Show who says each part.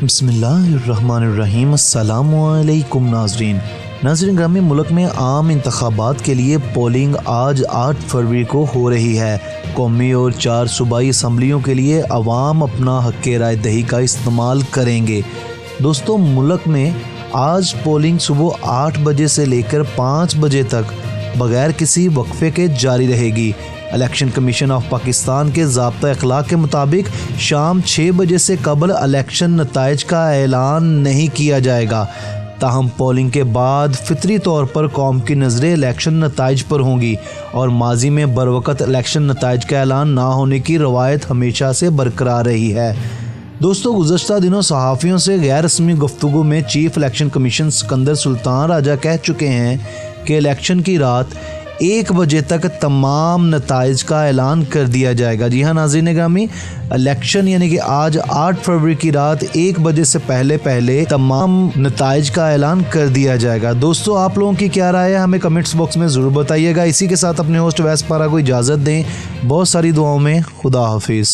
Speaker 1: बिस्मिल्लाहिर्रहमानिर्रहीम। अस्सलामुअलैकुम नाज़रीन ग्रामी, मुल्क में आम इंतखाबात के लिए पोलिंग आज 8 फरवरी को हो रही है। कौमी और 4 सूबाई असम्बलियों के लिए अवाम अपना हक़ राय दही का इस्तेमाल करेंगे। दोस्तों, मुल्क में आज पोलिंग सुबह 8 बजे से लेकर 5 बजे तक बग़ैर किसी वक्फे के जारी रहेगी। इलेक्शन कमीशन ऑफ पाकिस्तान के ज़ाब्ता अखलाक के मुताबिक शाम 6 बजे से कबल इलेक्शन नताइज का ऐलान नहीं किया जाएगा। ताहम पोलिंग के बाद फितरी तौर पर कौम की नज़रें इलेक्शन नताइज पर होंगी और माजी में बरवक़्त इलेक्शन नताइज का ऐलान ना होने की रवायत हमेशा से बरकरार रही है। दोस्तों, गुज़श्ता दिनों सहाफ़ियों से गैर रस्मी गुफ्तगू में chief election commission Sikandar Sultan Raja कह चुके हैं कि इलेक्शन की रात 1 बजे तक तमाम नताइज का ऐलान कर दिया जाएगा। जी हाँ नाज़रीन ग्रामी, इलेक्शन यानी कि आज 8 फरवरी की रात 1 बजे से पहले तमाम नताइज का ऐलान कर दिया जाएगा। दोस्तों, आप लोगों की क्या राय है हमें कमेंट्स बॉक्स में ज़रूर बताइएगा। इसी के साथ अपने होस्ट वैस पारा को इजाज़त दें। बहुत सारी दुआओं में खुदा हाफिज़।